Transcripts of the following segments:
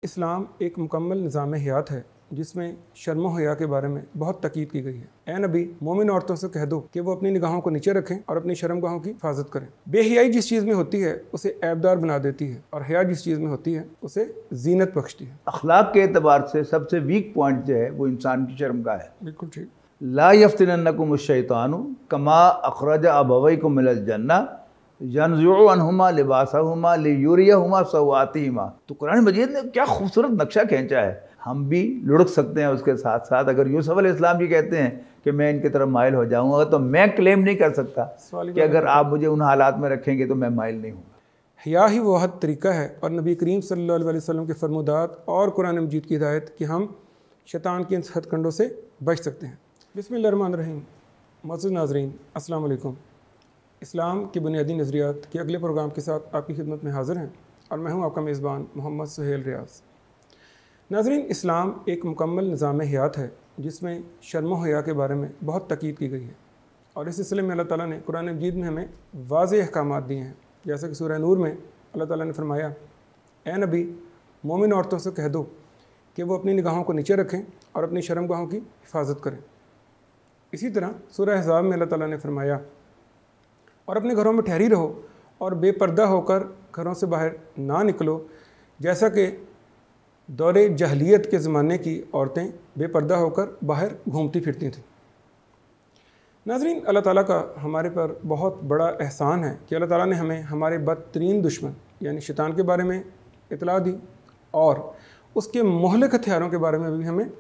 इस्लाम एक मुकम्मल निज़ाम हयात है जिसमें शर्म हया के बारे में बहुत तकीद की गई है। ए नबी, मोमिन औरतों से कह दो कि वो अपनी निगाहों को नीचे रखें और अपनी शर्मगाहों की हिफाजत करें। बेहयाई जिस चीज़ में होती है उसे ऐबदार बना देती है और हया जिस चीज़ में होती है उसे जीनत बख्शती है। अखलाक के एतबार से सबसे वीक पॉइंट जो है वो इंसान की शर्मगाह है। बिल्कुल ठीक। ला यफ्तिनन्नकुम शैतानु कमा अखरज अबवैकुम मिनल जन्ना यनज़ुउ अन्हुमा लिबासहुमा लियुरियहुमा सवातिहिमा। तो कुरान मजीद ने क्या खूबसूरत नक्शा खींचा है। हम भी लुढ़क सकते हैं उसके साथ साथ। अगर यूसुफ अलैहिस्सलाम जी कहते हैं कि मैं इनकी तरफ माइल हो जाऊंगा, तो मैं क्लेम नहीं कर सकता कि अगर आप मुझे उन हालात में रखेंगे तो मैं माइल नहीं हूँगा। हया ही वो हद तरीका है और नबी करीम सल्लल्लाहु अलैहि वसल्लम के फरमुदात और कुरान मजीद की हिदायत कि हम शैतान के इन हथकंडों से बच सकते हैं। बिस्मिल्लाहिर्रहमानिर्रहीम। मौजूद नाज़रीन, अस्सलाम वालेकुम। इस्लाम के बुनियादी नज़रियात के अगले प्रोग्राम के साथ आपकी खिदमत में हाज़िर हैं और मैं हूं आपका मेज़बान मोहम्मद सुहेल रियाज़। नाज़रीन, इस्लाम एक मुकम्मल निज़ाम हयात है जिसमें शर्म हया के बारे में बहुत तकीद की गई है और इस सिलसिले में अल्लाह ताला ने कुरान मजीद में हमें वाज़ेह अहकामात दिए हैं। जैसे कि सूरह नूर में अल्लाह ताला ने फरमाया, ए नबी, मोमिन औरतों से कह दो कि वो अपनी निगाहों को नीचे रखें और अपनी शर्मगाहों की हिफाजत करें। इसी तरह सूरह अहज़ाब में अल्लाह ताला ने फरमाया, और अपने घरों में ठहरी रहो और बेपर्दा होकर घरों से बाहर ना निकलो, जैसा कि दौरे जहलियत के ज़माने की औरतें बेपर्दा होकर बाहर घूमती फिरती थीं। नाज़रीन, अल्लाह ताला का हमारे पर बहुत बड़ा एहसान है कि अल्लाह ताला ने हमें हमारे बदतरीन दुश्मन यानी शैतान के बारे में इतला दी और उसके मोहलिक हथियारों के बारे में भी हमें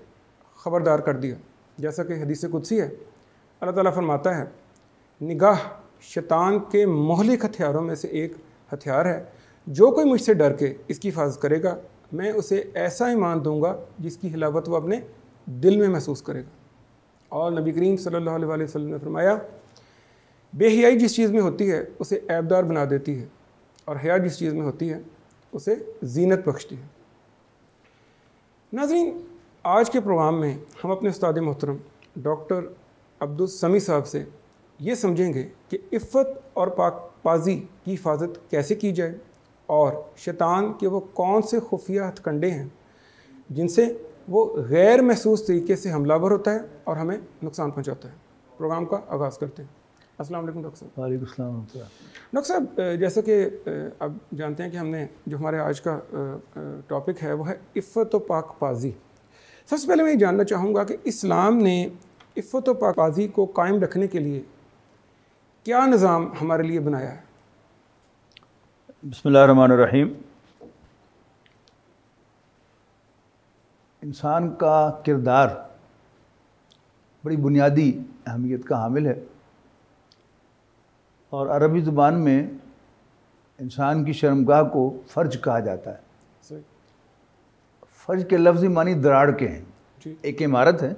ख़बरदार कर दिया। जैसा कि हदीस कुदसी है, अल्लाह ताला फरमाता है, निगाह शैतान के मोहलिक हथियारों में से एक हथियार है। जो कोई मुझसे डर के इसकी हिफाजत करेगा, मैं उसे ऐसा ईमान दूंगा जिसकी हिलावत वो अपने दिल में महसूस करेगा। और नबी करीम सल्लल्लाहु अलैहि वसल्लम ने फरमाया, बेहयाई जिस चीज़ में होती है उसे ऐबदार बना देती है और हया जिस चीज़ में होती है उसे जीनत बख्शती है। नाज़रीन, आज के प्रोग्राम में हम अपने उस्ताद मोहतरम डॉक्टर अब्दुल समी साहब से ये समझेंगे कि इफ़्फ़त और पाकबाज़ी की हिफाजत कैसे की जाए और शैतान के वो कौन से खुफिया हथकंडे हैं जिनसे वो गैर महसूस तरीके से हमलावर होता है और हमें नुकसान पहुंचाता है। प्रोग्राम का आगाज़ करते हैं। अस्सलाम वालेकुम डॉक्टर साहब। वालेकुम सलाम। डॉक्टर साहब, जैसे कि अब जानते हैं कि हमने जो हमारे आज का टॉपिक है वो है इफ़्फ़त और पाकबाज़ी। सबसे पहले मैं ये जानना चाहूँगा कि इस्लाम ने इफ़्फ़त और पाकबाज़ी को कायम रखने के लिए क्या निज़ाम हमारे लिए बनाया है? बिस्मिल्लाहिर्रहमानिर्रहीम। इंसान का किरदार बड़ी बुनियादी अहमियत का हामिल है और अरबी ज़ुबान में इंसान की शर्मगाह को फ़र्ज कहा जाता है। फ़र्ज के लफ्ज़ी मानी दरार के हैं। एक इमारत है,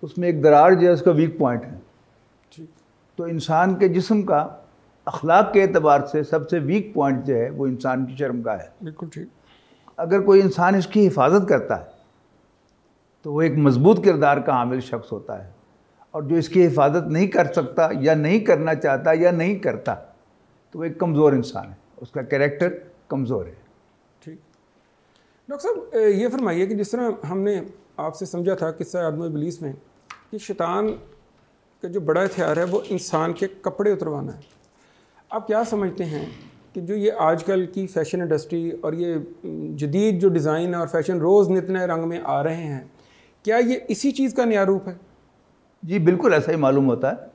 उसमें एक दरार जो है उसका वीक पॉइंट है। तो इंसान के जिस्म का अखलाक के एतबार से सबसे वीक पॉइंट जो है वो इंसान की शर्मगाह है। बिल्कुल ठीक। अगर कोई इंसान इसकी हिफाजत करता है तो वो एक मजबूत किरदार का हामिल शख्स होता है, और जो इसकी हिफाजत नहीं कर सकता या नहीं करना चाहता या नहीं करता तो वो एक कमज़ोर इंसान है, उसका कैरेक्टर कमज़ोर है। ठीक। डॉक्टर साहब, ये फरमाइए कि जिस तरह हमने आपसे समझा था किस्सा आदम इब्लीस में कि शैतान का जो बड़ा हथियार है वो इंसान के कपड़े उतरवाना है, आप क्या समझते हैं कि जो ये आजकल की फ़ैशन इंडस्ट्री और ये जदीद जो डिज़ाइन और फ़ैशन रोज़ नित नए रंग में आ रहे हैं, क्या ये इसी चीज़ का नया रूप है? जी बिल्कुल ऐसा ही मालूम होता है।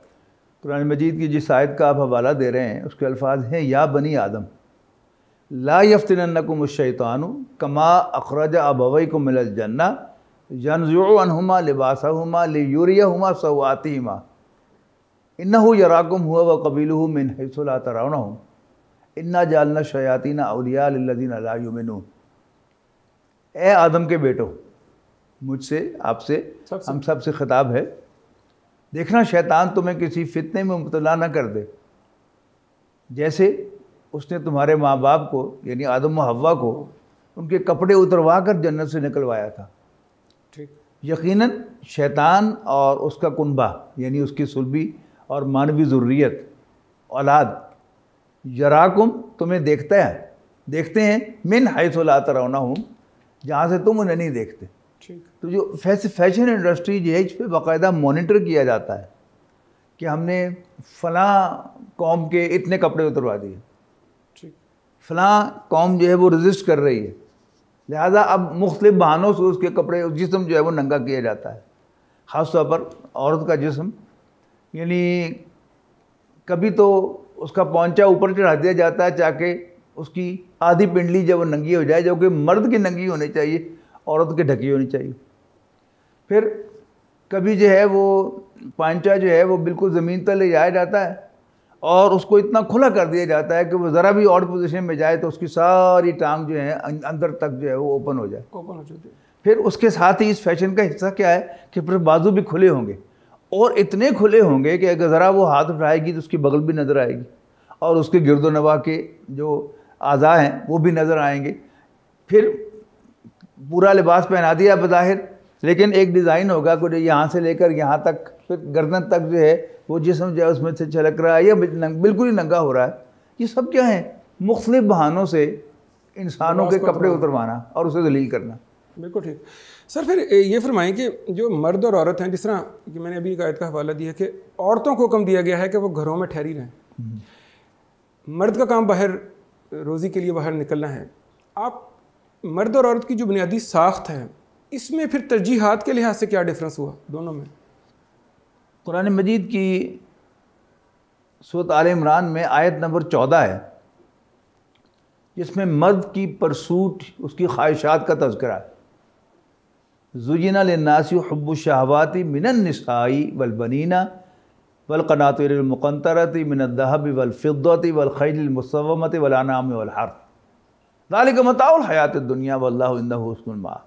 कुरान मजीद की जिस आयत का आप हवाला दे रहे हैं उसके अल्फाज हैं, या बनी आदम ला यफ्तिनन्नकुम शैतानु कमा अखरज अबवैकुम मिनल जन्ना यनज़ुउ अन्हुमा लिबासहुमा लियुरियहुमा सवातिहिमा इन्नहु यराकुम हुवा व कबीलुहु मिन हैसु ला तराउनहुम इन्ना जालना शयातीना औलिया लिल्लज़ीना ला युमिनून। ए आदम के बेटो, मुझसे आपसे हम सब से खिताब है, देखना शैतान तुम्हें किसी फितने में मुब्तला न कर दे, जैसे उसने तुम्हारे माँ बाप को यानी आदम व हव्वा को उनके कपड़े उतरवा कर जन्नत से निकलवाया था। ठीक। यकीनन शैतान और उसका कुनबा यानी उसकी सुलभी और मानवी ज़ुर्रियत औलाद यराकुम तुम्हें देखते हैं मिन हैसु ला तराउनहुम जहाँ से तुम उन्हें नहीं देखते। ठीक। तो जो फैशन इंडस्ट्री जो है, इस पर बाकायदा मॉनिटर किया जाता है कि हमने फ़लाँ कौम के इतने कपड़े उतरवा दिए, ठीक। फ़लाँ कौम जो है वो रजिस्ट कर रही है, लिहाजा अब मुख्तलिफ बहानों से उसके कपड़े जिस्म जो है वो नंगा किया जाता है। ख़ास तौर पर औरत का जिस्म, यानी कभी तो उसका पौंचा ऊपर चढ़ा दिया जाता है ताकि उसकी आधी पिंडली जब वो नंगी हो जाए, जो कि मर्द की नंगी होनी चाहिए, औरत की ढकी होनी चाहिए। फिर कभी जो है वो पांचा जो है वो बिल्कुल ज़मीन तक ले जाया जाता है और उसको इतना खुला कर दिया जाता है कि वो ज़रा भी ऑड पोजीशन में जाए तो उसकी सारी टांग जो है अंदर तक जो है वो ओपन हो जाए। फिर उसके साथ ही इस फैशन का हिस्सा क्या है कि फिर बाजू भी खुले होंगे, और इतने खुले होंगे कि अगर ज़रा वो हाथ उठाएगी तो उसकी बगल भी नज़र आएगी और उसके गिरदो नवा के जो आज़ा हैं वो भी नज़र आएंगे। फिर पूरा लिबास पहना दिया बज़ाहिर, लेकिन एक डिज़ाइन होगा कुछ यहाँ से लेकर यहाँ तक, फिर गर्दन तक जो है वो जिस्म जो है उसमें से छलक रहा है या बिल्कुल ही नंगा हो रहा है। ये सब क्या है? मुख्तलिफ बहानों से इंसानों के कपड़े उतरवाना और उसे दलील करना। बिल्कुल ठीक। सर फिर ये फरमाएं कि जो मर्द और औरत हैं, जिस तरह कि मैंने अभी एक आयत का हवाला दिया कि औरतों को हुक्म दिया गया है कि वो घरों में ठहरी रहें, मर्द का काम बाहर रोज़ी के लिए बाहर निकलना है। आप मर्द और औरत की जो बुनियादी साख्त है, इसमें फिर तरजीहात के लिहाज से क्या डिफरेंस हुआ दोनों में? कुरान मजीद की सूरत आल इमरान में आयत नंबर 14 है, जिसमें मर्द की परसूट, उसकी ख्वाहिशात का तज़किरा है। ज़ुय्यिना लिन्नासि हुब्बु शहवाति मिनन निसाई वल बनीना वल क़नातिरिल मुक़ंतरति मिनद दहबि वल फ़िद्दति वल ख़ैलिल मुसव्वमति वल अनामि वल हर्थ ज़ालिका मताउल हयातिद दुनिया वल्लाहु इंदहु हुस्नुल माआब।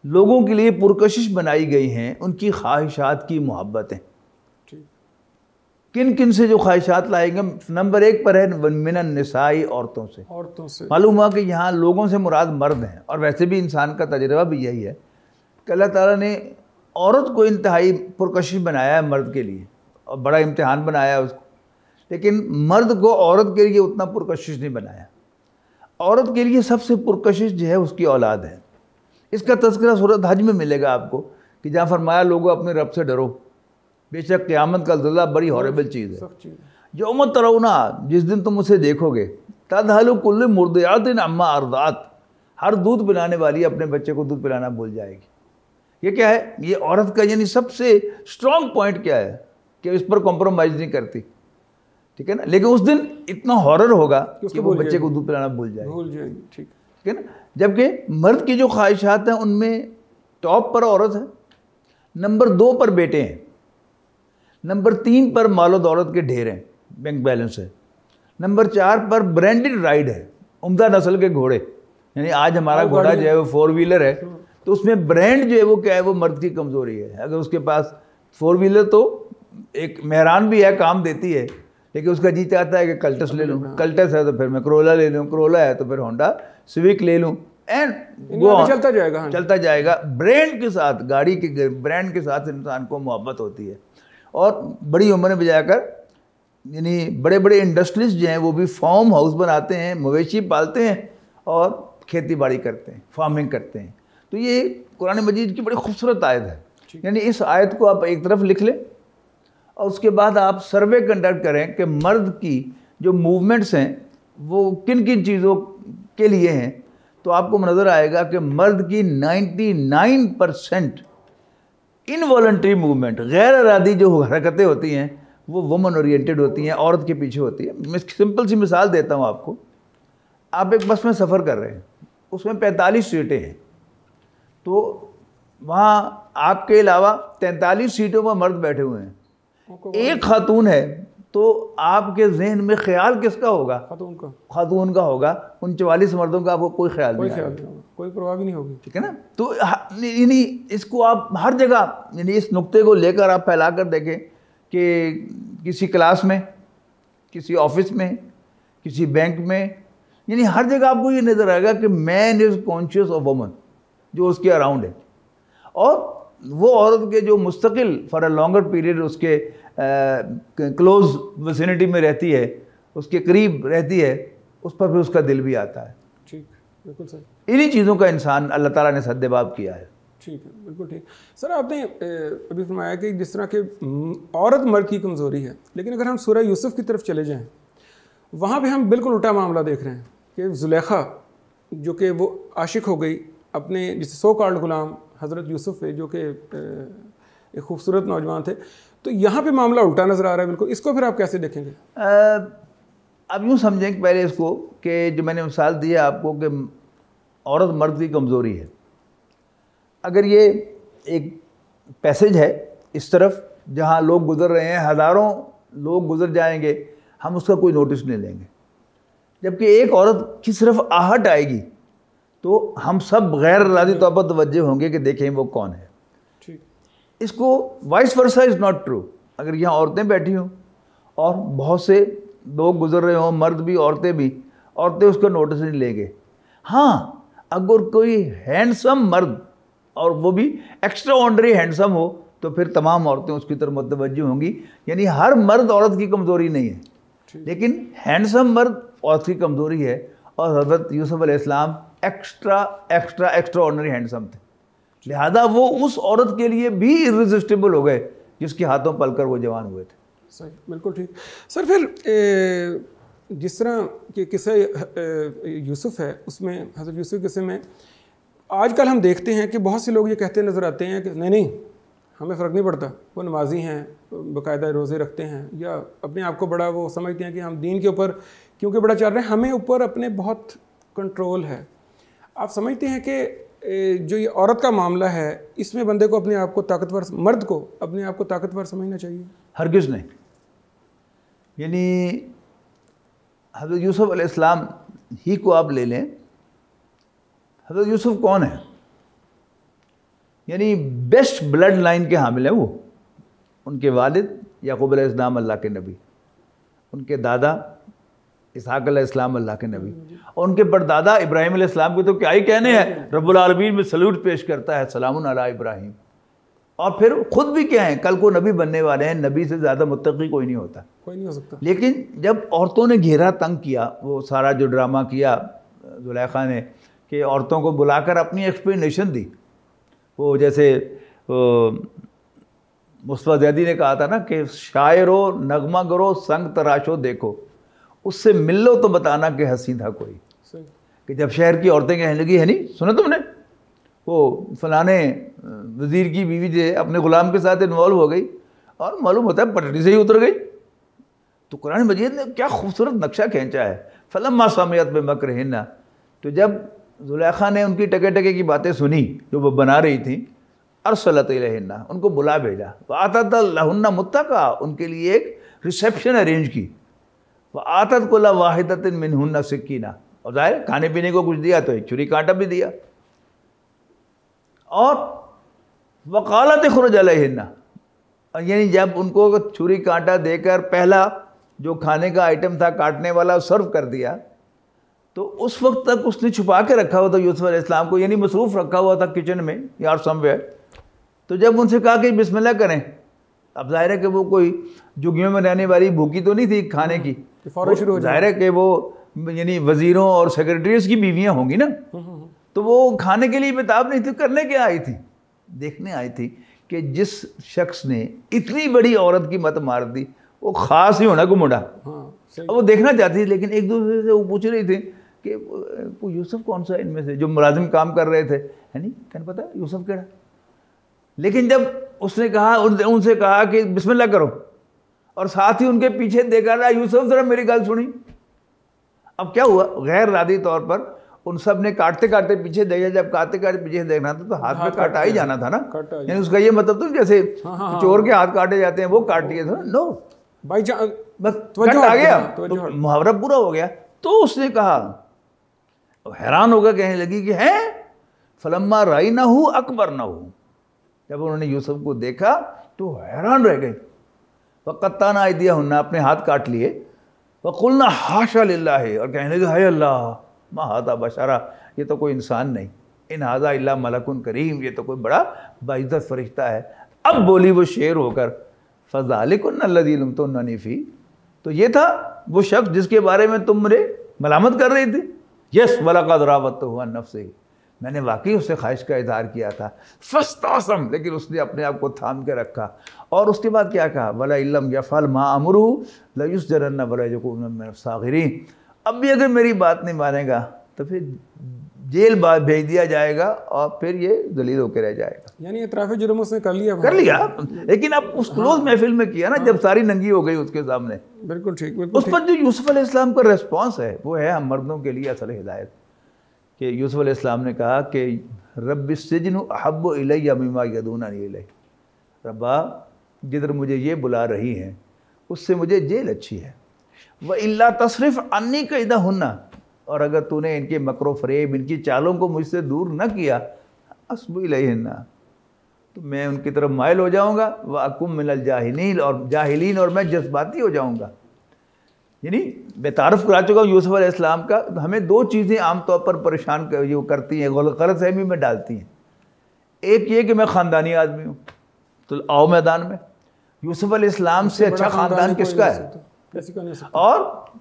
लोगों के लिए पुरकशिश बनाई गई हैं उनकी ख्वाहिशात की मोहब्बतें। किन किन से जो ख्वाहिशात लाएंगे? नंबर 1 पर है मिनन निसाई, औरतों से। मालूम हुआ कि यहाँ लोगों से मुराद मर्द हैं, और वैसे भी इंसान का तजर्बा भी यही है कि अल्लाह ताला ने औरत को इंतहाई पुरकशिश बनाया है मर्द के लिए, और बड़ा इम्तिहान बनाया है उसको, लेकिन मर्द को औरत के लिए उतना पुरकशिश नहीं बनाया। औरत के लिए सबसे पुरकशिश जो है उसकी औलाद है। इसका तज़किरा सूरत हज में मिलेगा आपको कि जहाँ फरमाया लोगों अपने रब से डरो, बेशक क़यामत का ज़िला बड़ी हॉरेबल चीज़ है। यौम तरौना, जिस दिन तुम उसे देखोगे, तज़हलु कुल्लु मुर्दिआतिन अम्मा अर्दात, हर दूध पिलाने वाली अपने बच्चे को दूध पिलाना भूल जाएगी। ये क्या है? ये औरत का यानी सबसे स्ट्रॉन्ग पॉइंट क्या है कि इस पर कॉम्प्रोमाइज़ नहीं करती, ठीक है ना। लेकिन उस दिन इतना हॉरर होगा कि वो बच्चे को दूध पिलाना भूल जाएगी, ठीक है ना। जबकि मर्द की जो ख्वाहिशात हैं उनमें टॉप पर औरत है, नंबर 2 पर बेटे हैं, नंबर 3 पर मालो दौलत के ढेर हैं, बैंक बैलेंस है, नंबर 4 पर ब्रांडेड राइड है, उम्दा नस्ल के घोड़े। यानी आज हमारा घोड़ा जो है वो 4 व्हीलर है, तो उसमें ब्रांड जो है वो क्या है? वो मर्द की कमज़ोरी है। अगर उसके पास 4 व्हीलर तो एक मेहरान भी है, काम देती है, लेकिन उसका जी चाहता है कि कल्टस ले लूँ, कल्टस है तो फिर मैं करोला ले लूँ, करोला है तो फिर होंडा सिविक ले लूँ, एंड वो चलता जाएगा। ब्रांड के साथ, गाड़ी के ब्रांड के साथ इंसान को मोहब्बत होती है। और बड़ी उम्र में जाकर यानी बड़े बड़े इंडस्ट्रीज जो हैं वो भी फार्म हाउस बनाते हैं, मवेशी पालते हैं और खेती बाड़ी करते हैं, फार्मिंग करते हैं। तो ये कुरान मजीद की बड़ी खूबसूरत आयत है। यानी इस आयत को आप एक तरफ लिख लें और उसके बाद आप सर्वे कंडक्ट करें कि मर्द की जो मूवमेंट्स हैं वो किन किन चीज़ों के लिए हैं, तो आपको नज़र आएगा कि मर्द की 99% इनवॉलंटरी मूवमेंट, गैर इरादी जो हरकतें होती हैं वो वुमन ओरिएंटेड होती हैं, औरत के पीछे होती है। मैं सिंपल सी मिसाल देता हूँ आपको। आप एक बस में सफ़र कर रहे हैं, उसमें 45 सीटें हैं, तो वहाँ आपके अलावा 43 सीटों पर मर्द बैठे हुए हैं, एक खातून है, तो आपके जहन में ख्याल किसका होगा? खातून का होगा। उन 44 मर्दों का आपको कोई ख्याल नहीं होगा, कोई परवाह भी नहीं होगी, ठीक है ना। तो यानी इसको आप हर जगह, यानी इस नुक्ते को लेकर आप फैला कर देखें कि किसी क्लास में, किसी ऑफिस में, किसी बैंक में, यानी हर जगह आपको ये नज़र आएगा कि man is conscious of woman जो उसके अराउंड है, और वो औरत के जो मुस्तकिल फॉर अ लॉन्गर पीरियड उसके क्लोज विसिनिटी में रहती है, उसके करीब रहती है, उस पर भी उसका दिल भी आता है। ठीक, बिल्कुल सही। इन्हीं चीज़ों का इंसान अल्लाह ताला ने सद्देबाब किया है। ठीक है, बिल्कुल ठीक। सर आपने अभी फरमाया कि जिस तरह के औरत मर्द की कमज़ोरी है, लेकिन अगर हम सूरह यूसुफ की तरफ चले जाएं, वहाँ पे हम बिल्कुल उल्टा मामला देख रहे हैं कि जुलेखा जो कि वो आशिक हो गई अपने जिसे सो कॉल्ड गुलाम हज़रत यूसुफ पे, जो कि एक खूबसूरत नौजवान थे, तो यहाँ पे मामला उल्टा नज़र आ रहा है बिल्कुल। इसको फिर आप कैसे देखेंगे? अब यूँ समझें कि पहले इसको कि जो मैंने मिसाल दी है आपको कि औरत मर्द की कमज़ोरी है, अगर ये एक पैसेज है इस तरफ जहाँ लोग गुज़र रहे हैं, हज़ारों लोग गुज़र जाएंगे, हम उसका कोई नोटिस नहीं लेंगे, जबकि एक औरत की सिर्फ आहट आएगी तो हम सब गैर इरादी तौर पर तवज्जो होंगे कि देखें वो कौन है। ठीक, इसको vice versa is not true. अगर यहाँ औरतें बैठी हों और बहुत से लोग गुजर रहे हों, मर्द भी औरतें भी, औरतें उसका नोटिस नहीं लेंगे। हाँ, अगर कोई हैंडसम मर्द और वो भी एक्स्ट्रा ऑर्डिनरी हैंडसम हो तो फिर तमाम औरतें उसकी तरफ मुतवज्जो होंगी। यानी हर मर्द औरत की कमज़ोरी नहीं है, लेकिन हैंडसम मर्द औरत की कमज़ोरी है। और हज़रत यूसुफ अलैहिस्सलाम एक्स्ट्रा ऑर्डिनरी हैंडसम थे, लिहाजा वो उस औरत के लिए भी इर्रेसिस्टिबल हो गए जिसके हाथों पलकर वो जवान हुए थे। सही, बिल्कुल ठीक। सर फिर जिस तरह के किस्सा यूसुफ है, उसमें हज़रत यूसुफ के किस्से में आजकल हम देखते हैं कि बहुत से लोग ये कहते नज़र आते हैं कि नहीं हमें फ़र्क नहीं पड़ता, वो नमाजी हैं, बाकायदा रोज़े रखते हैं, या अपने आप को बड़ा वो समझते हैं कि हम दीन के ऊपर क्योंकि बड़ा चल रहे हैं, हमें ऊपर अपने बहुत कंट्रोल है। आप समझते हैं कि जो ये औरत का मामला है इसमें बंदे को अपने आप को ताकतवर, मर्द को अपने आप को ताकतवर समझना चाहिए? हरगिज़ नहीं। यानी हज़रत यूसुफ अलैहिस्सलाम ही को आप ले लें, हज़रत यूसुफ कौन है? यानी बेस्ट ब्लड लाइन के हामिल हैं वो। उनके वालिद याकूब अलैहिस्सलाम अल्लाह के नबी, उनके दादा इसहाक़ अलैहिस्सलाम अल्लाह के नबी, और उनके परदादा इब्राहीम अलैहिस्सलाम के तो क्या ही कहने हैं। रब्बुल आलमीन में सल्यूट पेश करता है, सलामुन अला इब्राहीम। और फिर ख़ुद भी क्या हैं, कल को नबी बनने वाले हैं, नबी से ज़्यादा मुत्तकी कोई नहीं होता, कोई नहीं हो सकता। लेकिन जब औरतों ने घेरा तंग किया, वो सारा जो ड्रामा किया जुलेखा ने कि औरतों को बुलाकर अपनी एक्सप्लेनेशन दी, वो जैसे मुस्तफ़ा ज़ैदी ने कहा था ना कि शायरो नगमा करो संग तराशो देखो, उससे मिल लो तो बताना कि हंसी था कोई। सही। कि जब शहर की औरतें कहने लगी है नहीं सुना तुमने, वो फलाने वज़ीर की बीवी जो अपने ग़ुलाम के साथ इन्वॉल्व हो गई और मालूम होता है पटरी से ही उतर गई, तो कुरान मजीद ने क्या खूबसूरत नक्शा खींचा है। फलम्मा समियत बिमकरिहिन्ना, तो जब जुलेखा ने उनकी टके टके की बातें सुनी जो वो बना रही थी, अरसलत इलैहिन्ना, उनको बुला भेजा, व आतत लहुन्ना मुत्तका, उनके लिए एक रिसेप्शन अरेंज की, व आतत कुल्ला वाहिदतिन मिनहुन्ना सिक्कीना, और ज़ाहिर खाने पीने को कुछ दिया तो एक छुरी कांटा भी दिया, और वकालत खुरुज अलैहिन्ना, यानी जब उनको छुरी कांटा देकर पहला जो खाने का आइटम था काटने वाला सर्व कर दिया, तो उस वक्त तक उसने छुपा के रखा हुआ था यूसुफ अलैहिस्सलाम को, यानी मसरूफ़ रखा हुआ था किचन में या समवेयर। तो जब उनसे कहा कि बिस्मिल्लाह करें, अब ज़ाहिर है कि वो कोई झुग्गियों में रहने वाली भूखी तो नहीं थी खाने की, फ़ौरन शुरू हो जाए, ज़ाहिर है कि वो यानी वज़ीरों और सेक्रेटरीज की बीवियाँ होंगी ना, तो वो खाने के लिए बेताब नहीं थी, करने क्या आई थी, देखने आई थी कि जिस शख्स ने इतनी बड़ी औरत की मत मार दी वो ख़ास ही होना को मुड़ा। अब वो देखना चाहती थी, लेकिन एक दूसरे से वो पूछ रही थी कि वो यूसुफ कौन सा इनमें से जो मुलाजिम काम कर रहे थे, है नहीं कहने पता यूसुफ केड़ा। लेकिन जब उसने कहा उनसे कहा कि बिस्मिल्लाह करो, और साथ ही उनके पीछे देखा रहा यूसुफ ज़रा मेरी गल सुनी। अब क्या हुआ, गैर इरादी तौर पर उन सब ने काटते काटते पीछे देखा, जब काटते काटते पीछे देखना था तो हाथ में काटा ही जाना था ना, यानी उसका ये मतलब तो जैसे चोर के हाथ काटे जाते हैं वो काट दिए थे, नो भाई बस कट आ गया तो मुहावरा पूरा हो गया। तो उसने कहा, हैरान होकर कहने लगी कि हैं फलम्मा राई ना हो अकबर ना हो, जब उन्होंने यूसुफ को देखा तो हैरान रह गई। वक़त्ताना अयदियहुन्ना, अपने हाथ काट लिए, वक़ुलना हाशा लिल्लाहि, और कहने लगे हाय अल्लाह मा हाज़ा बशरा, ये तो कोई इंसान नहीं, इन हाज़ा इल्ला मलकुन करीम, ये तो कोई बड़ा बाइज़्ज़त फरिश्ता है। अब बोली वो शेर होकर, फ़ज़ालिकुन्ना अल्लज़ी लुमतुन्ननी फ़ी, तो ये था वो शख्स जिसके बारे में तुम मुझे मलामत कर रही थी, यस वलक़द रावतहु अन नफ्सिही, मैंने वाकई उससे ख्वाहिश का इज़हार किया था, फस्तअसम, लेकिन उसने अपने आप को थाम के रखा। और उसके बाद क्या कहा, वला इल्लम यफ़अल मा अमरुहु लयुस्जरन्न वला यकून मिनस साग़िरीन, अब भी अगर मेरी बात नहीं मानेगा तो फिर जेल भेज दिया जाएगा और फिर ये जलील होकर रह जाएगा। यानी इतराफ़ जुर्म उसने कर लिया, लेकिन अब उस क्लोज महफिल में किया ना, जब सारी नंगी हो गई उसके सामने। बिल्कुल ठीक, बिल्कुल उस पर जो यूसुफ अलैहिस्सलाम का रिस्पॉन्स है वो है हम मर्दों के लिए असल हिदायत, कि यूसुफ अलैहिस्सलाम ने कहा कि रब्बि सिजनु अहब्बु इलैया मिम्मा यदूननी इलैह, रब्बा जिधर मुझे ये बुला रही हैं उससे मुझे जेल अच्छी है। व इल्ला तसरिफ़ अन्नी कैदहुन्ना, और अगर तूने इनके मकरो फ़रेब, इनकी चालों को मुझसे दूर न किया, अस्बु इलैहिन्ना, तो मैं उनकी तरफ माइल हो जाऊँगा, व अकुम मिनल जाहिलीन, और मैं जज्बाती हो जाऊँगा। यानी मैं तारफ़ करा चुका हूँ यूसुफ अलैहिस्सलाम का। हमें दो चीज़ें आमतौर पर परेशान करती हैं, गलतफ़हमी में डालती हैं। एक ये कि मैं ख़ानदानी आदमी हूँ, तो आओ मैदान में, यूसुफ अलैहिस्सलाम से अच्छा ख़ानदान किसका है? और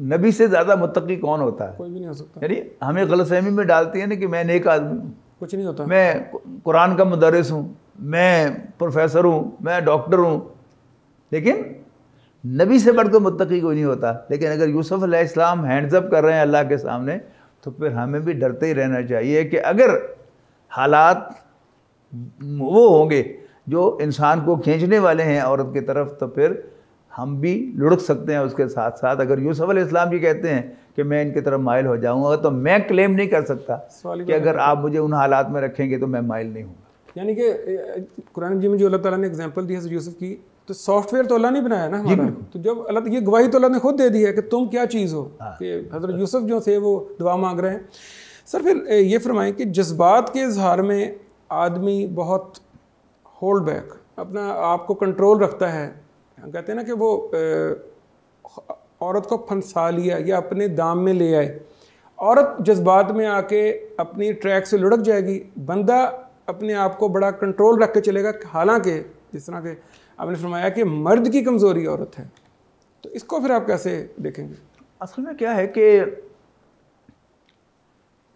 नबी से ज़्यादा मुत्तकी कौन होता है? कोई भी नहीं हो सकता। यानी हमें गलतफ़हमी में डालती है ना कि मैं नेक आदमी हूँ, कुछ नहीं होता, मैं कुरान का मुदर्रिस हूँ, मैं प्रोफेसर हूँ, मैं डॉक्टर हूँ, लेकिन नबी से बढ़कर मुत्तकी कोई नहीं होता। लेकिन अगर यूसुफ अलैहिस्सलाम हैंड्स अप कर रहे हैं अल्लाह के सामने, तो फिर हमें भी डरते ही रहना चाहिए कि अगर हालात वो होंगे जो इंसान को खींचने वाले हैं औरत की तरफ, तो फिर हम भी लुढ़क सकते हैं उसके साथ साथ। अगर यूसुफ अलैहिस्सलाम जी कहते हैं कि मैं इनकी तरफ माइल हो जाऊँगा, तो मैं क्लेम नहीं कर सकता कि अगर आप मुझे उन हालात में रखेंगे तो मैं माइल नहीं हूँगा। यानी कि कुरान जी में जो अल्लाह ताला ने एग्जांपल दी है यूसुफ की, तो सॉफ्टवेयर तो अल्लाह ने बनाया ना हमारा, तो जब अल्लाह, ये गवाही तो अल्लाह ने खुद दे दी है कि तुम क्या चीज़ हो, कि हज़रत यूसुफ जो थे वो दुआ मांग रहे हैं। सर फिर ये फरमाएं कि जज्बात के इजहार में आदमी बहुत होल्ड बैक, अपना आप को कंट्रोल रखता है। कहते हैं ना कि वो औरत को फंसा लिया या अपने दाम में ले आए, औरत जज्बात में आके अपनी ट्रैक से लुढ़क जाएगी, बंदा अपने आप को बड़ा कंट्रोल रख के चलेगा। हालांकि जिस तरह के आपने फरमाया कि मर्द की कमज़ोरी औरत है, तो इसको फिर आप कैसे देखेंगे? असल में क्या है कि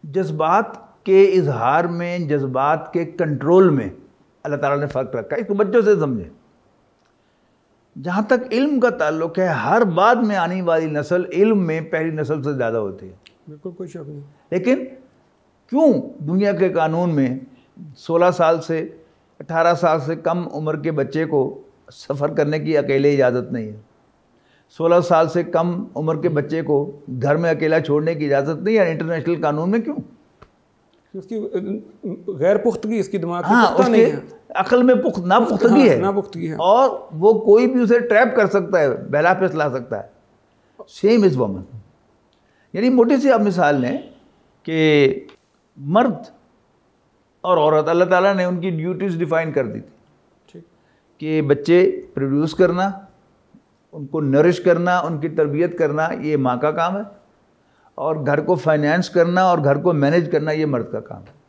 जज्बात के इजहार में, जज्बात के कंट्रोल में अल्लाह ताला ने फ़र्क रखा है। इसको बच्चों से समझें। जहाँ तक इल्म का ताल्लुक है, हर बाद में आने वाली नस्ल इल्म में पहली नस्ल से ज़्यादा होती है, बिल्कुल कोई शक नहीं। लेकिन क्यों दुनिया के कानून में 16 साल से 18 साल से कम उम्र के बच्चे को सफ़र करने की अकेले इजाज़त नहीं है? 16 साल से कम उम्र के बच्चे को घर में अकेला छोड़ने की इजाज़त नहीं है इंटरनेशनल कानून में। क्यों? उसकी गैर पुख्तगी, इसकी दिमाग हाँ, उसके अकल में नापुख्तगी है, नापुख्तगी है, और वो कोई भी उसे ट्रैप कर सकता है, बहला फैसला सकता है। सेम इज़ वमन। यानी मोटी सी आप मिसाल लें कि मर्द और औरत, अल्लाह ताला ने उनकी ड्यूटीज़ डिफ़ाइन कर दी थी कि बच्चे प्रोड्यूस करना, उनको नरिश करना, उनकी तरबियत करना, ये माँ का काम है, और घर को फाइनेंस करना और घर को मैनेज करना ये मर्द का काम है।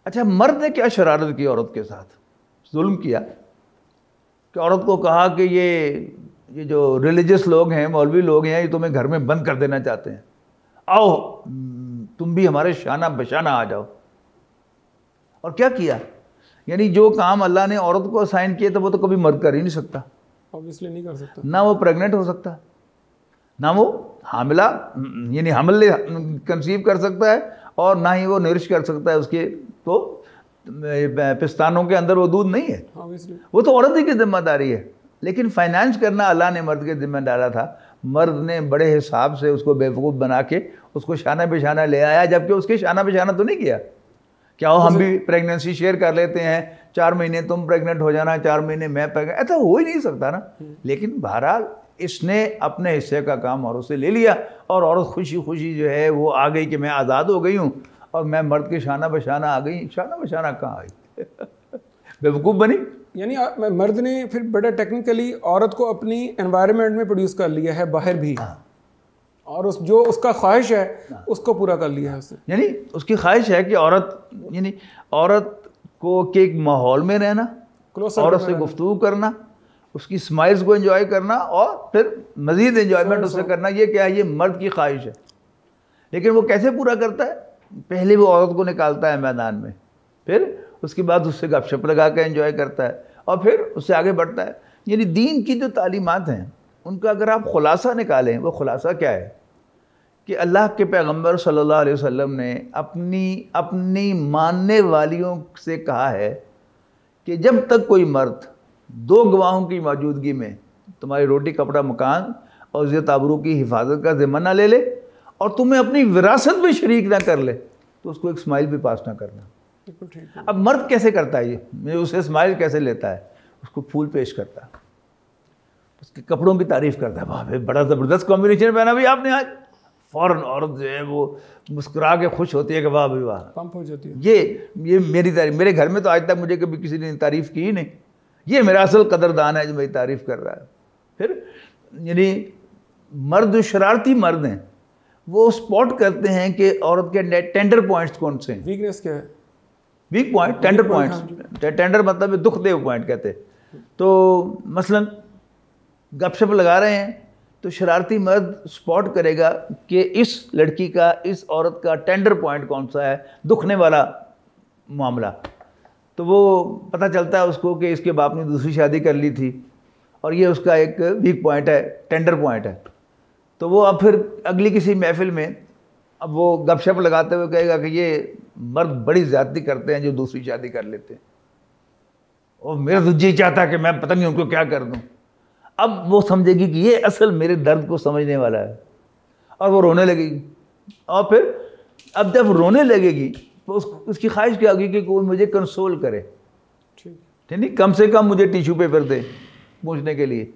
अच्छा, मर्द ने क्या शरारत की औरत के साथ? जुल्म किया कि औरत को कहा कि ये जो रिलीजियस लोग हैं, मौलवी लोग हैं, ये तुम्हें घर में बंद कर देना चाहते हैं, आओ तुम भी हमारे शाना बशाना आ जाओ। और क्या किया? यानी जो काम अल्लाह ने औरत को असाइन किए थे वो तो कभी मर्द कर ही नहीं सकता, ऑब्वियसली नहीं कर सकता। ना वो प्रेग्नेंट हो सकता, ना वो हामिला यानी हमले कंसीव कर सकता है, और ना ही वो नरिश कर सकता है। उसके तो पिस्तानों के अंदर वो दूध नहीं है, वो तो औरत ही की जिम्मेदारी है। लेकिन फाइनेंस करना अल्लाह ने मर्द के जिम्मे डाला था। मर्द ने बड़े हिसाब से उसको बेवकूफ़ बना के उसको शाना बेशाना ले आया, जबकि उसके शाना बेशाना तो नहीं किया। क्या हो, हम भी प्रेगनेंसी शेयर कर लेते हैं, 4 महीने तुम प्रेग्नेंट हो जाना, 4 महीने मैं प्रेग्नेंट, ऐसा हो ही नहीं सकता ना। लेकिन बहरहाल इसने अपने हिस्से का काम औरत से ले लिया, और औरत खुशी खुशी जो है वो आ गई कि मैं आज़ाद हो गई हूँ, और मैं मर्द के शाना बशाना आ गई। शाना बशाना कहाँ आई? बेवकूफ़ बनी। यानी मर्द ने फिर बड़ा टेक्निकली औरत को अपनी एनवायरनमेंट में प्रोड्यूस कर लिया है, बाहर भी, और जो उसका ख्वाहिश है उसको पूरा कर लिया है उसने। यानी उसकी ख्वाहिश है कि औरत को के एक माहौल में रहना, औरत से गुफ्तगू करना, उसकी स्माइल्स को एंजॉय करना, और फिर मज़ीद एंजॉयमेंट उससे करना। ये क्या है? ये मर्द की ख्वाहिश है। लेकिन वो कैसे पूरा करता है? पहले वो औरत को निकालता है मैदान में, फिर उसके बाद उससे गपशप लगा के एंजॉय करता है और फिर उससे आगे बढ़ता है। यानी दीन की जो तालीमात हैं उनका अगर आप खुलासा निकालें, वो खुलासा क्या है कि अल्लाह के पैगंबर सल्लल्लाहु अलैहि वसल्लम ने अपनी मानने वालियों से कहा है कि जब तक कोई मर्द 2 गवाहों की मौजूदगी में तुम्हारी रोटी कपड़ा मकान और इज़्ज़त आबरू की हिफाजत का ज़िम्मा ना ले ले और तुम्हें अपनी विरासत में शरीक ना कर ले, तो उसको एक स्माइल भी पास ना करना। बिल्कुल ठीक। अब मर्द कैसे करता है ये उसे स्माइल कैसे लेता है? उसको फूल पेश करता है, उसके कपड़ों की तारीफ़ करता है, वाह भाई बड़ा ज़बरदस्त कॉम्बिनेशन पहना भाई आपने आज। फ़ौरन औरत जो है वो मुस्कुरा के खुश होती है कि वाह भाई वाह, पंप हो जाती है। ये मेरी तारीफ, मेरे घर में तो आज तक मुझे कभी किसी ने तारीफ़ की ही नहीं, ये मेरा असल कदरदान है जो मेरी तारीफ़ कर रहा है। फिर यानी मर्द जो शरारती मर्द हैं वो स्पॉट करते हैं कि औरत के टेंडर पॉइंट्स कौन से हैं। वीकनेस क्या है? Weak point, tender points. Tender मतलब दुख देव पॉइंट कहते हैं। तो मसलन गपशप लगा रहे हैं तो शरारती मर्द स्पॉट करेगा कि इस लड़की का, इस औरत का टेंडर पॉइंट कौन सा है, दुखने वाला मामला। तो वो पता चलता है उसको कि इसके बाप ने दूसरी शादी कर ली थी और ये उसका एक वीक पॉइंट है, टेंडर पॉइंट है। तो वो अब फिर अगली किसी महफिल में अब वो गपशप लगाते हुए कहेगा कि ये मर्द बड़ी ज़्यादती करते हैं जो दूसरी शादी कर लेते हैं, और मेरा तो जी चाहता कि मैं पता नहीं उनको क्या कर दूं। अब वो समझेगी कि ये असल मेरे दर्द को समझने वाला है और वो रोने लगेगी। और फिर अब जब रोने लगेगी तो उसकी ख्वाहिश क्या होगी कि कोई मुझे कंसोल करे, ठीक नहीं, कम से कम मुझे टिश्यू पेपर दे पूछने के लिए।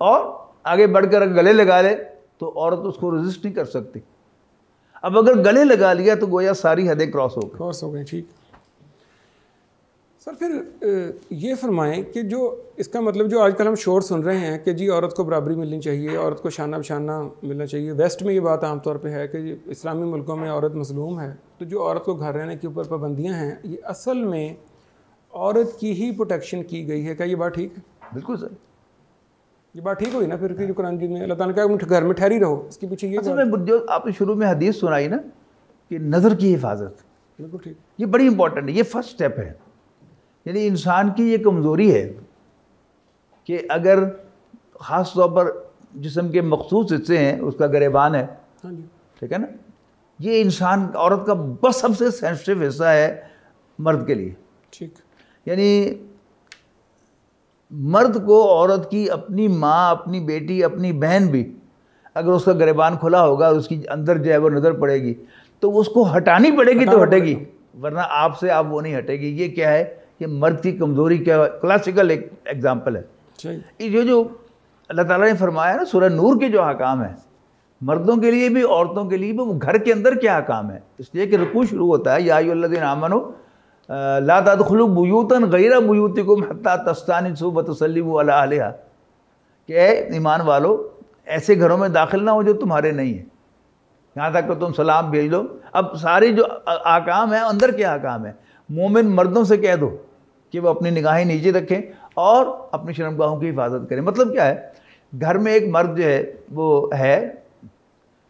और आगे बढ़कर गले लगा ले तो औरत उसको रेजिस्ट नहीं कर सकती। अब अगर गले लगा लिया तो गोया सारी हदें क्रॉस हो गई। ठीक सर, फिर ये फरमाएं कि जो इसका मतलब जो आजकल हम शोर सुन रहे हैं कि जी औरत को बराबरी मिलनी चाहिए, औरत को शाना बशाना मिलना चाहिए, वेस्ट में ये बात आमतौर पे है कि इस्लामी मुल्कों में औरत मजलूम है, तो जो औरत को घर रहने के ऊपर पाबंदियां हैं ये असल में औरत की ही प्रोटेक्शन की गई है। क्या ये बात ठीक है? बिल्कुल सर, ये बात ठीक हुई ना फिर कि जो कुरान में अल्लाह ताला ने कहा घर में ठहरी रहो, इसके पीछे ये असल में जो आपने शुरू में हदीस सुनाई ना कि नज़र की हिफाजत, बिल्कुल ठीक, ये बड़ी इंपॉर्टेंट है, ये फर्स्ट स्टेप है। यानी इंसान की ये कमज़ोरी है कि अगर ख़ास तौर पर जिस्म के मखसूस हिस्से हैं, उसका गिरेबान है, ठीक है ना, ये इंसान औरत का बस सबसे सेंसिटिव हिस्सा है मर्द के लिए। ठीक, यानी मर्द को औरत की अपनी माँ, अपनी बेटी, अपनी बहन भी अगर उसका गिरेबान खुला होगा और उसकी अंदर जो है वो नज़र पड़ेगी तो उसको हटानी पड़ेगी तो हटेगी, वरना आपसे आप वो नहीं हटेगी। ये क्या है? ये मर्द की कमज़ोरी क्या है? क्लासिकल एक एग्जाम्पल है। ये जो अल्लाह ताला ने फरमाया ना सूरह नूर के जो हकाम है मर्दों के लिए भी औरतों के लिए भी, वो घर के अंदर क्या हकाम है, इसलिए कि रुकू शुरू होता है या अय्युहल्लज़ीना आमनू ला तदखुलू बुयूतन गैरा बुयूतिकुम हत्ता तस्तानिसू व तुसल्लिमू अला अहलिहा, कि ईमान वालो ऐसे घरों में दाखिल ना हो जो तुम्हारे नहीं है, यहाँ तक कि तुम सलाम भेज दो। अब सारे जो आकाम है अंदर क्या आकाम है, मोमिन मर्दों से कह दो कि वो अपनी निगाहें नीचे रखें और अपनी शर्मगाहों की हिफाजत करें। मतलब क्या है, घर में एक मर्द जो है वो है,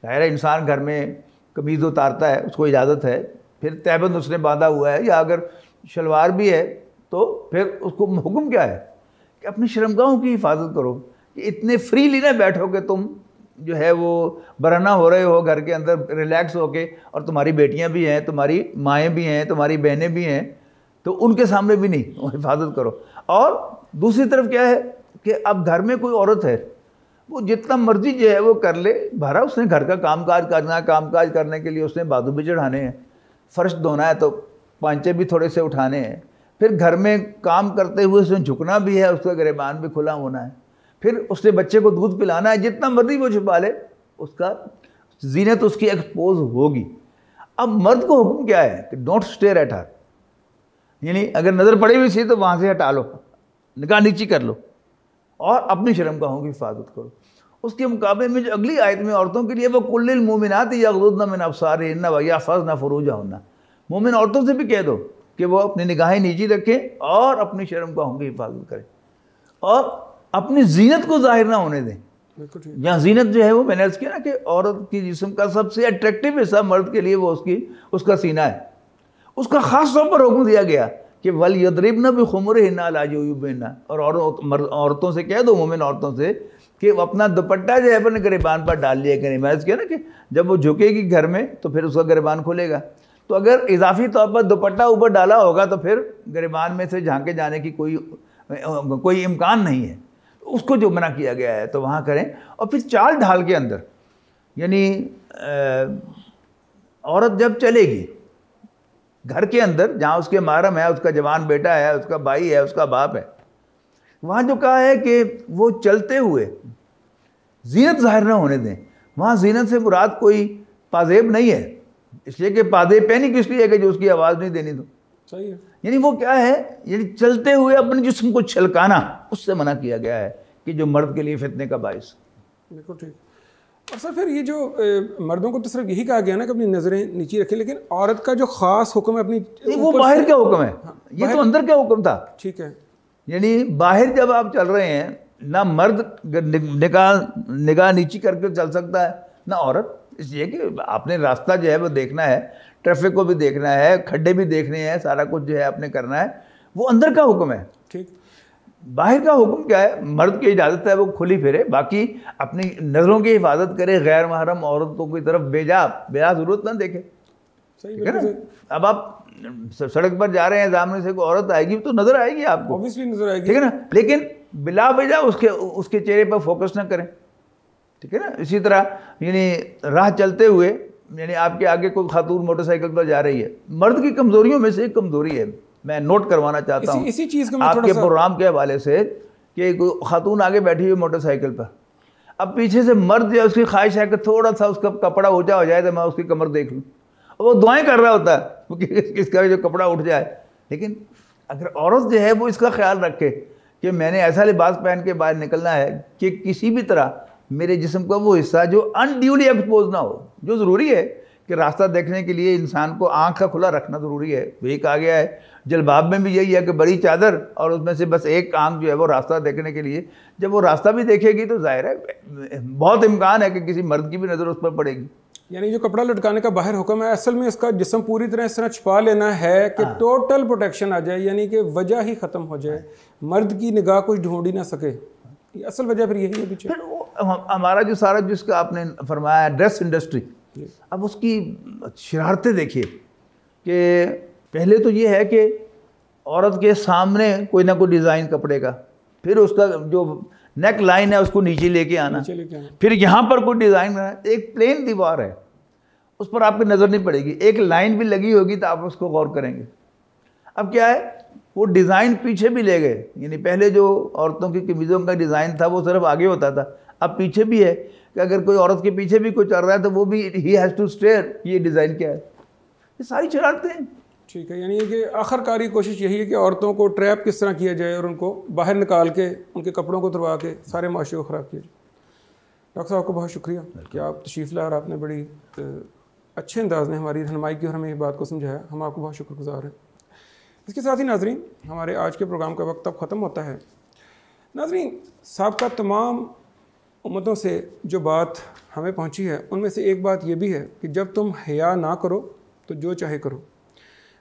ज़ाहिर है इंसान घर में कमीज़ उतारता है, उसको इजाज़त है, फिर तहबंद उसने बांधा हुआ है या अगर शलवार भी है तो फिर उसको हुक्म क्या है कि अपनी शर्मगाहों की हिफाजत करो, कि इतने फ्रीली ना बैठो कि तुम जो है वो बरहना हो रहे हो घर के अंदर रिलैक्स होके, और तुम्हारी बेटियां भी हैं, तुम्हारी माएँ भी हैं, तुम्हारी बहनें भी हैं, तो उनके सामने भी नहीं, हिफाजत करो। और दूसरी तरफ क्या है कि अब घर में कोई औरत है वो जितना मर्जी जो है वो कर ले, भरा उसने घर का कामकाज करना, कामकाज करने के लिए उसने बाजू भी चढ़ाने हैं, फर्श धोना है तो पांचे भी थोड़े से उठाने हैं, फिर घर में काम करते हुए उसने झुकना भी है, उसका गिरेबान भी खुला होना है, फिर उसने बच्चे को दूध पिलाना है, जितना मर्जी वो छुपा ले उसका जीनत उसकी एक्सपोज होगी। अब मर्द को हुक्म क्या है कि डोंट स्टेयर एट हर, यानी अगर नज़र पड़ी हुई सी तो वहाँ से हटा लो, निगाह नीची कर लो और अपनी शर्मगाहों की हिफाजत करो। उसके मुकाबले में जो अगली आयत में औरतों के लिए वो कुल्लिल मोमिनाति यग़ज़ुद्ना मिन अब्सारिहिन्ना व यहफ़ज़्ना फ़ुरूजहुन्ना, मोमिन औरतों से भी कह दो कि वो अपनी निगाहें नीची रखें और अपनी शर्मगाहों की हिफाजत करें और अपनी जीनत को ज़ाहिर ना होने दें। बिल्कुल ठीक। यहाँ जीनत जो है वो मैंने अर्ज किया ना कि औरत की जिस्म का सबसे अट्रैक्टिव हिस्सा मर्द के लिए वो उसका सीना है। उसका ख़ास तौर पर हुक्म दिया गया कि वल यदरिबना बिखुमुरिहिन्ना अला जुयूबिहिन्ना, और औरतों से कह दो, मोमिन औरतों से, कि वो अपना दुपट्टा जो है अपने गिरबान पर डाल लिया करें। मैंने किया ना कि जब वो झुकेगी घर में तो फिर उसका गिरबान खुलेगा, तो अगर इजाफी तौर पर दुपट्टा ऊपर डाला होगा तो फिर गिरबान में से झांके जाने की कोई इम्कान नहीं है। उसको जो मना किया गया है तो वहाँ करें। और फिर चाल ढाल के अंदर, यानी औरत जब चलेगी घर के अंदर जहाँ उसके महरम है, उसका जवान बेटा है, उसका भाई है, उसका बाप है, वहाँ जो कहा है कि वो चलते हुए जीनत ज़ाहिर ना होने दें। वहाँ जीनत से मुराद कोई पाजेब नहीं है, इसलिए कि पाजेब पहनी किस लिए है कि जो उसकी आवाज़ नहीं देनी। तो सही है। यानी वो क्या है, यानी चलते हुए अपने जिस्म को छलकाना, उससे मना किया गया है कि जो मर्द के लिए फितने का बाइस। बिल्कुल ठीक। और सर फिर ये जो मर्दों को तो सिर्फ यही कहा गया ना कि अपनी नज़रें नीचे रखें, लेकिन औरत का जो ख़ास हुक्म है अपनी, वो बाहर का हुक्म है। हाँ, ये तो अंदर का हुक्म था। ठीक है। यानी बाहर जब आप चल रहे हैं, ना मर्द निगाह नीची करके चल सकता है ना औरत, इसलिए कि आपने रास्ता जो है वो देखना है, ट्रैफिक को भी देखना है, खड्डे भी देखने हैं, सारा कुछ जो है आपने करना है, वो अंदर का हुक्म है। ठीक। बाहर का हुक्म क्या है, मर्द की इजाज़त है वो खुली फिरे, बाकी अपनी नज़रों की हिफाजत करे, गैर महरम औरतों की तरफ बेजा ज़रूरत ना देखे। सही है ना। अब आप सड़क पर जा रहे हैं, सामने से कोई औरत आएगी तो नज़र आएगी आपको, ऑब्वियसली नज़र आएगी, ठीक है ना, लेकिन बिला वजह उसके चेहरे पर फोकस ना करें, ठीक है ना। इसी तरह यानी राह चलते हुए, यानी आपके आगे कोई खातून मोटरसाइकिल पर जा रही है, मर्द की कमज़ोरियों में से एक कमज़ोरी है, मैं नोट करवाना चाहता हूँ इसी चीज़ को मैं आपके प्रोग्राम के हवाले से, कि कोई खातून आगे बैठी हुई मोटरसाइकिल पर, अब पीछे से मर्द जो उसकी ख्वाहिश है कि थोड़ा सा उसका कपड़ा ऊंचा हो जाए तो मैं उसकी कमर देख लूँ, और वो दुआएं कर रहा होता है कि इसका जो कपड़ा उठ जाए। लेकिन अगर औरत जो है वो इसका ख्याल रखे कि मैंने ऐसा लिबास पहन के बाहर निकलना है कि किसी भी तरह मेरे जिस्म का वो हिस्सा जो अनड्यूली एक्सपोज ना हो। जो ज़रूरी है कि रास्ता देखने के लिए इंसान को आँख का खुला रखना ज़रूरी है। वही कहा गया है, जलबाब में भी यही है कि बड़ी चादर और उसमें से बस एक आँख जो है वो रास्ता देखने के लिए। जब वो रास्ता भी देखेगी तो जाहिर है बहुत इम्कान है कि किसी मर्द की भी नज़र उस पर पड़ेगी। यानी जो कपड़ा लटकाने का बाहर हुक्म है, असल में इसका जिस्म पूरी तरह इस तरह छुपा लेना है कि टोटल प्रोटेक्शन आ जाए, यानी कि वजह ही ख़त्म हो जाए, मर्द की निगाह कुछ ढूंढ ही ना सके। असल वजह फिर यही है पीछे। फिर हमारा जो सारा जिसका आपने फरमाया ड्रेस इंडस्ट्री, अब उसकी शरारतें देखिए कि पहले तो ये है कि औरत के सामने कोई ना कोई डिज़ाइन कपड़े का, फिर उसका जो नेक लाइन है उसको नीचे लेके आना, फिर यहाँ पर कोई डिज़ाइन बनाना। एक प्लेन दीवार है उस पर आपकी नज़र नहीं पड़ेगी, एक लाइन भी लगी होगी तो आप उसको गौर करेंगे। अब क्या है, वो डिज़ाइन पीछे भी ले गए, यानी पहले जो औरतों की कमीज़ों का डिज़ाइन था वो सिर्फ आगे होता था, अब पीछे भी है कि अगर कोई औरत के पीछे भी कोई चल रहा है तो वो भी ही हैज़ टू स्टेयर ये डिज़ाइन क्या है। ये सारी शरारतें हैं। ठीक है, यानी कि आखिरकारी कोशिश यही है कि औरतों को ट्रैप किस तरह किया जाए और उनको बाहर निकाल के उनके कपड़ों को उतरवा के सारे माशरे को ख़राब किया जाए। डॉक्टर साहब को बहुत शुक्रिया कि आप तशरीफ़ लाए और आपने बड़ी अच्छे अंदाज में हमारी रहनुमाई की और हमें इस बात को समझाया। हम आपको बहुत शुक्रगुजार हैं। इसके साथ ही नाज़रीन, हमारे आज के प्रोग्राम का वक्त अब ख़त्म होता है। नाज़रीन, साबका तमाम उम्मतों से जो बात हमें पहुँची है उनमें से एक बात यह भी है कि जब तुम हया ना करो तो जो चाहे करो।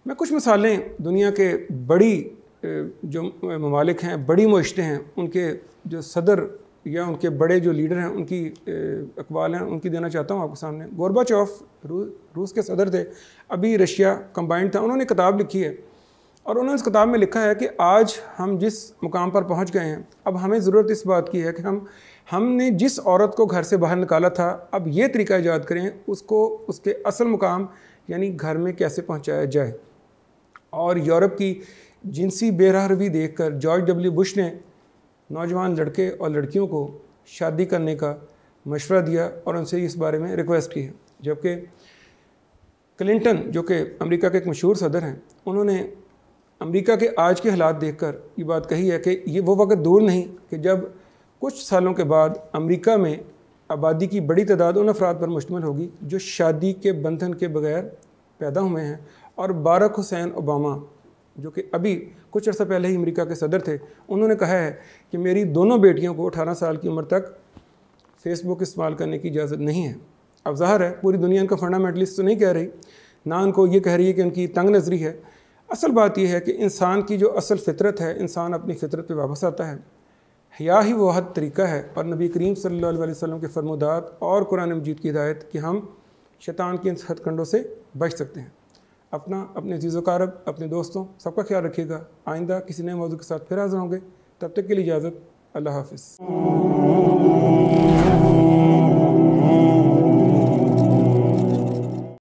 मैं कुछ मिसालें दुनिया के बड़ी जो ममालिक हैं, बड़ी मुश्तें हैं, उनके जो सदर या उनके बड़े जो लीडर हैं उनकी अकवाल हैं उनकी देना चाहता हूँ आपके सामने। गोरबाचोफ रूस के सदर थे, अभी रशिया कंबाइंड था। उन्होंने किताब लिखी है और उन्होंने इस किताब में लिखा है कि आज हम जिस मुकाम पर पहुँच गए हैं, अब हमें ज़रूरत इस बात की है कि हमने जिस औरत को घर से बाहर निकाला था, अब ये तरीका ईजाद करें उसको उसके असल मुकाम यानी घर में कैसे पहुँचाया जाए। और यूरोप की जिनसी बेरहरवी देखकर जॉर्ज डब्ल्यू बुश ने नौजवान लड़के और लड़कियों को शादी करने का मशवरा दिया और उनसे इस बारे में रिक्वेस्ट की है। जबकि क्लिंटन, जो कि अमेरिका के एक मशहूर सदर हैं, उन्होंने अमेरिका के आज के हालात देखकर ये बात कही है कि ये वो वक्त दूर नहीं कि जब कुछ सालों के बाद अमेरिका में आबादी की बड़ी तादाद उन अफराद पर मुश्तमिल होगी जो शादी के बंधन के बगैर पैदा हुए हैं। और बारक हुसैन ओबामा, जो कि अभी कुछ अर्सा पहले ही अमेरिका के सदर थे, उन्होंने कहा है कि मेरी दोनों बेटियों को 18 साल की उम्र तक फ़ेसबुक इस्तेमाल करने की इजाज़त नहीं है। अब ज़ाहिर है पूरी दुनिया इनका फंडामेंटलिस्ट तो नहीं कह रही, ना उनको ये कह रही है कि उनकी तंग नज़री है। असल बात यह है कि इंसान की जो असल फ़ितरत है, इंसान अपनी फ़ितरत पे वापस आता है। हया ही वो हद तरीक़ा है और नबी करीम सल्लल्लाहु अलैहि वसल्लम के फरमुदात और कुरान मजीद की हिदायत कि हम शैतान के इन हथकंडों से बच सकते हैं। अपना, अपने अज़ीज़ व क़ारब, अपने दोस्तों, सबका ख्याल रखिएगा। आइंदा किसी नए मौजू के साथ फिर हाज़िर होंगे। तब तक के लिए इजाज़त। अल्लाह हाफ़िज़।